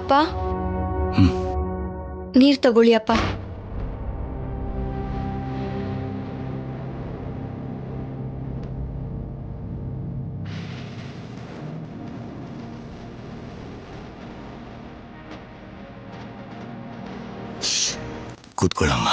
ಅಪ್ಪ ನೀರು ತಗೊಳ್ಳಿ ಅಪ್ಪ. ಕೂತ್ಕೊಳ್ಳಮ್ಮ.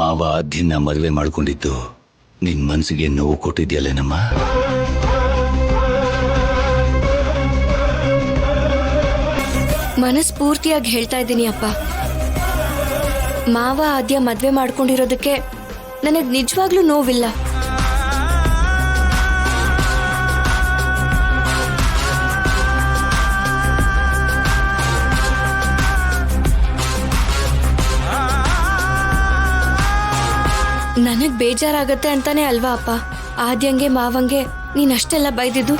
ಮಾವ ಆದ್ಯನ ಮದುವೆ ಮಾಡ್ಕೊಂಡಿದ್ದು ನಿನ್ ಮನ್ಸಿಗೆ ನೋವು ಕೊಟ್ಟಿದ್ಯಲ್ಲೇನಮ್ಮ? ಮನಸ್ಫೂರ್ತಿಯಾಗಿ ಹೇಳ್ತಾ ಇದ್ದೀನಿ ಅಪ್ಪ. ಮಾವ ಆದ್ಯ ಮದ್ವೆ ಮಾಡ್ಕೊಂಡಿರೋದಕ್ಕೆ ನನಗ್ ನಿಜವಾಗ್ಲೂ ನೋವಿಲ್ಲ. ನನಗ್ ಬೇಜಾರಾಗತ್ತೆ ಅಂತಾನೆ ಅಲ್ವಾ ಅಪ್ಪ ಆದ್ಯಂಗೆ ಮಾವಂಗೆ ನೀನಷ್ಟೆಲ್ಲ ಬೈದಿದ್ದು?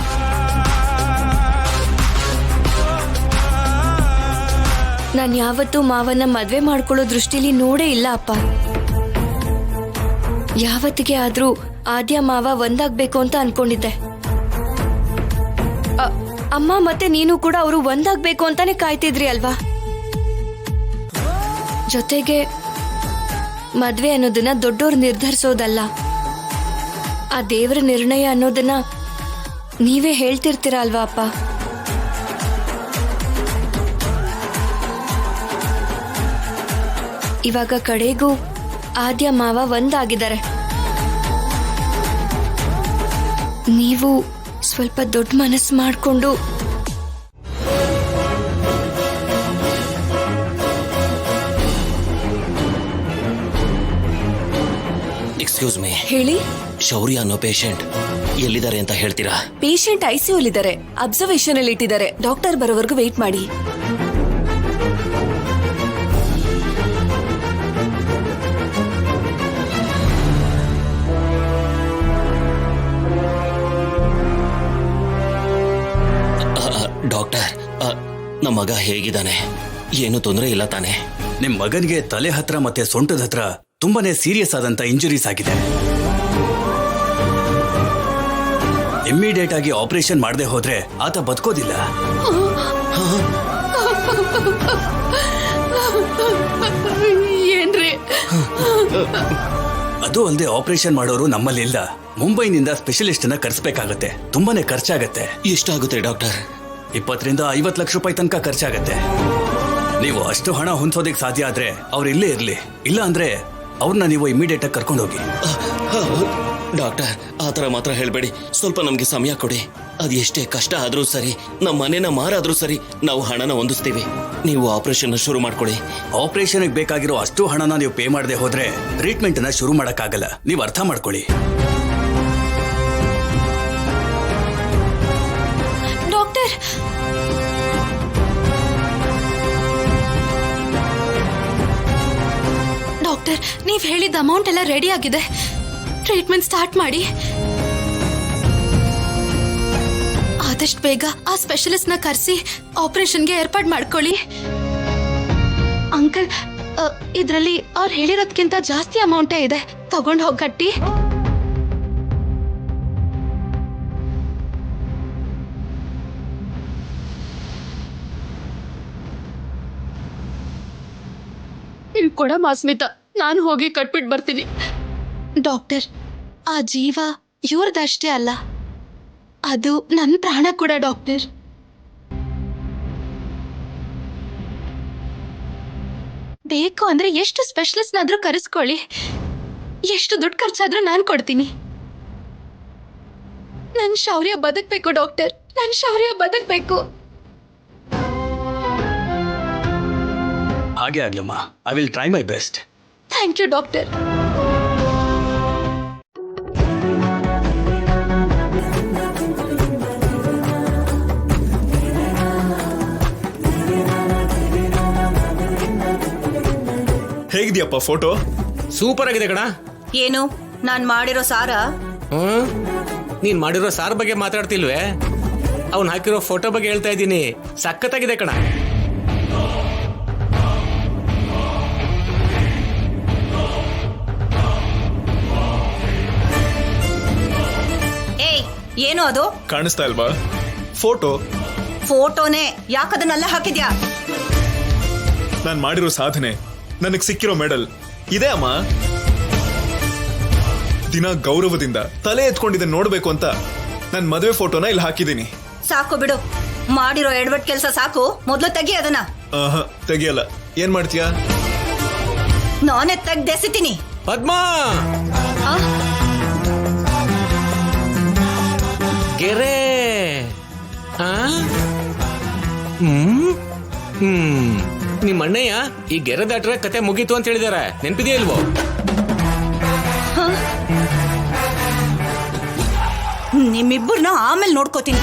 ನಾನು ಯಾವತ್ತೂ ಮಾವನ್ನ ಮದ್ವೆ ಮಾಡ್ಕೊಳ್ಳೋ ದೃಷ್ಟಿಲಿ ನೋಡೇ ಇಲ್ಲ ಅಪ್ಪ. ಯಾವತ್ತಿಗೆ ಆದ್ರೂ ಆದ್ಯ ಮಾವ ಒಂದಾಗ್ಬೇಕು ಅಂತ ಅನ್ಕೊಂಡಿದ್ದೆ. ಅಮ್ಮ ಮತ್ತೆ ನೀನು ಕೂಡ ಅವರು ಒಂದಾಗ್ಬೇಕು ಅಂತಾನೆ ಕಾಯ್ತಿದ್ರಿ ಅಲ್ವಾ? ಜೊತೆಗೆ ಮದ್ವೆ ಅನ್ನೋದನ್ನ ದೊಡ್ಡೋರು ನಿರ್ಧರಿಸೋದಲ್ಲ, ಆ ದೇವರ ನಿರ್ಣಯ ಅನ್ನೋದನ್ನ ನೀವೇ ಹೇಳ್ತಿರ್ತೀರ ಅಲ್ವಾ ಅಪ್ಪ? ಇವಾಗ ಕಡೆಗೂ ಆದ್ಯ ಮಾವ ಒಂದಾಗಿದ್ದಾರೆ. ನೀವು ಸ್ವಲ್ಪ ದೊಡ್ಡ ಮನಸ್ಸು ಮಾಡಿಕೊಂಡು ಎಕ್ಸ್ಕ್ಯೂಸ್ ಮೀ, ಹೇಳಿ. ಶೌರ್ಯ ಅನ್ನೋ ಪೇಷಂಟ್ ಎಲ್ಲಿದ್ದಾರೆ ಅಂತ ಹೇಳ್ತೀರಾ? ಪೇಷಂಟ್ ಐಸಿಯು ಇದ್ದಾರೆ, ಅಬ್ಸರ್ವೇಷನ್ ಅಲ್ಲಿ ಇಟ್ಟಿದ್ದಾರೆ. ಡಾಕ್ಟರ್ ಬರೋವರೆಗೂ ವೇಟ್ ಮಾಡಿ. ಡಾಕ್ಟರ್, ನಮ್ಮ ಮಗ ಹೇಗಿದ್ದಾನೆ? ಏನು ತೊಂದರೆ ಇಲ್ಲ ತಾನೆ? ನಿಮ್ ಮಗನಿಗೆ ತಲೆ ಹತ್ರ ಮತ್ತೆ ಸೊಂಟದ ಹತ್ರ ತುಂಬಾನೇ ಸೀರಿಯಸ್ ಆದಂತ ಇಂಜುರೀಸ್ ಆಗಿದೆ. ಇಮ್ಮಿಡಿಯೇಟ್ ಆಗಿ ಆಪರೇಷನ್ ಮಾಡದೆ ಹೋದ್ರೆ ಆತ ಬದುಕೋದಿಲ್ಲ. ಏನ್ರಿ? ಅದು ಅಲ್ಲದೆ ಆಪರೇಷನ್ ಮಾಡೋರು ನಮ್ಮಲ್ಲಿಲ್ಲ. ಮುಂಬೈನಿಂದ ಸ್ಪೆಷಲಿಸ್ಟ್ ನ ಕರ್ಸ್ಬೇಕಾಗತ್ತೆ. ತುಂಬಾನೇ ಖರ್ಚಾಗತ್ತೆ. ಎಷ್ಟಾಗುತ್ತೆ ಡಾಕ್ಟರ್? 20 ರಿಂದ 50 ಲಕ್ಷ ರೂಪಾಯಿ ತನಕ ಖರ್ಚಾಗತ್ತೆ. ನೀವು ಅಷ್ಟು ಹಣ ಹೊಂದೋದಕ್ಕೆ ಸಾಧ್ಯ ಆದ್ರೆ ಅವ್ರು ಇಲ್ಲೇ ಇರ್ಲಿ, ಇಲ್ಲ ಅಂದ್ರೆ ಅವ್ರನ್ನ ನೀವು ಇಮಿಡಿಯೇಟ್ ಆಗಿ ಕರ್ಕೊಂಡು ಹೋಗಿ. ಡಾಕ್ಟರ್, ಆತರ ಮಾತ್ರ ಹೇಳ್ಬೇಡಿ. ಸ್ವಲ್ಪ ನಮ್ಗೆ ಸಮಯ ಕೊಡಿ. ಅದು ಎಷ್ಟೇ ಕಷ್ಟ ಆದ್ರೂ ಸರಿ, ನಮ್ಮ ಮನೇನ ಮಾರಾದ್ರೂ ಸರಿ, ನಾವು ಹಣನ ಹೊಂದಿಸ್ತೀವಿ. ನೀವು ಆಪರೇಷನ್ ಶುರು ಮಾಡ್ಕೊಡಿ. ಆಪರೇಷನ್ ಬೇಕಾಗಿರೋ ಅಷ್ಟು ಹಣನ ನೀವು ಪೇ ಮಾಡದೆ ಹೋದ್ರೆ ಟ್ರೀಟ್ಮೆಂಟ್ ನ ಶುರು ಮಾಡಕ್ಕಾಗಲ್ಲ. ನೀವು ಅರ್ಥ ಮಾಡ್ಕೊಳ್ಳಿ. ಡಾಕ್ಟರ್, ಡಾಕ್ಟರ್, ನೀವ್ ಹೇಳಿದ ಅಮೌಂಟ್ ಎಲ್ಲ ರೆಡಿ ಆಗಿದೆ. ಟ್ರೀಟ್ಮೆಂಟ್ ಸ್ಟಾರ್ಟ್ ಮಾಡಿ. ಆದಷ್ಟು ಬೇಗ ಆ ಸ್ಪೆಷಲಿಸ್ಟ್ ನ ಕರೆಸಿ ಆಪರೇಷನ್ಗೆ ಏರ್ಪಾಡು ಮಾಡ್ಕೊಳ್ಳಿ. ಅಂಕಲ್, ಇದ್ರಲ್ಲಿ ಅವ್ರು ಹೇಳಿರೋದ್ಕಿಂತ ಜಾಸ್ತಿ ಅಮೌಂಟೇ ಇದೆ. ತಗೊಂಡು ಹೋಗಿ ಕಟ್ಟಿ. ಕೊಡ ಮಾಸ್ಮಿತಾ, ನಾನು ಹೋಗಿ ಕಟ್ಬಿಟ್ಟು ಬರ್ತೀನಿ. ಡಾಕ್ಟರ್, ಆ ಜೀವ ಇವ್ರದಷ್ಟೇ ಅಲ್ಲ, ಅದು ನನ್ನ ಪ್ರಾಣ ಕೂಡ. ಡಾಕ್ಟರ್, ಬೇಕು ಅಂದ್ರೆ ಎಷ್ಟು ಸ್ಪೆಷಲಿಸ್ಟ್ನಾದ್ರೂ ಕರೆಸ್ಕೊಳ್ಳಿ. ಎಷ್ಟು ದುಡ್ಡು ಖರ್ಚಾದ್ರೂ ನಾನು ಕೊಡ್ತೀನಿ. ನನ್ ಶೌರ್ಯ ಬದುಕ್ಬೇಕು ಡಾಕ್ಟರ್, ನನ್ ಶೌರ್ಯ ಬದುಕ್ಬೇಕು. ಹಾಗೆ ಆಗ್ಲಮ್ಮ. I will try my best. Thank you doctor. ಹೇಗಿದ್ಯಪ್ಪ ಫೋಟೋ? ಸೂಪರ್ ಆಗಿದೆ ಕಣ. ಏನು ನಾನ್ ಮಾಡಿರೋ ಸಾರ? ನೀನ್ ಮಾಡಿರೋ ಸಾರ್ ಬಗ್ಗೆ ಮಾತಾಡ್ತಿಲ್ವೇ? ಅವ್ನ್ ಹಾಕಿರೋ ಫೋಟೋ ಬಗ್ಗೆ ಹೇಳ್ತಾ ಇದ್ದೀನಿ. ಸಖತ್ತಾಗಿದೆ ಕಣ. ಏಯ್ ಏನು ಅದು? ಕಾಣಿಸ್ತಾ ಇಲ್ವಾ ಫೋಟೋ? ಫೋಟೋನೇ, ಯಾಕದನ್ನೆಲ್ಲ ಹಾಕಿದ್ಯಾ? ನಾನ್ ಮಾಡಿರೋ ಸಾಧನೆ, ನನಗ್ ಸಿಕ್ಕಿರೋ ಮೆಡಲ್ ಇದೆ ಅಮ್ಮ. ದಿನ ಗೌರವದಿಂದ ತಲೆ ಎತ್ಕೊಂಡಿದ್ದೆ ನೋಡ್ಬೇಕು ಅಂತ ನನ್ ಮದುವೆ ಫೋಟೋನ ಇಲ್ಲಿ ಹಾಕಿದೀನಿ. ಸಾಕು ಬಿಡು, ಮಾಡಿರೋ ಎಡವಟ್ ಕೆಲ್ಸ ಸಾಕು. ಮೊದ್ಲು ತೆಗಿ ಅದನ್ನ. ತೆಗಿಯಲ್ಲ. ಏನ್ ಮಾಡ್ತೀಯಾ? ನಾನೇ ತೆಗ್ದೆಸಿತೀನಿ. ಪದ್ಮಾ, ಗೆರೆ. ನಿಮ್ಮ ಅಣ್ಣಯ್ಯ ಈ ಗೆರೆ ದಾಟ್ರೆ ಕತೆ ಮುಗೀತು ಅಂತ ಹೇಳಿದಾರೆ. ನೆನ್ಪಿದೆಯಾ ಇಲ್ವೋ? ನಿಮ್ಮಿಬ್ಬರನ್ನ ಆಮೇಲೆ ನೋಡ್ಕೋತೀನಿ.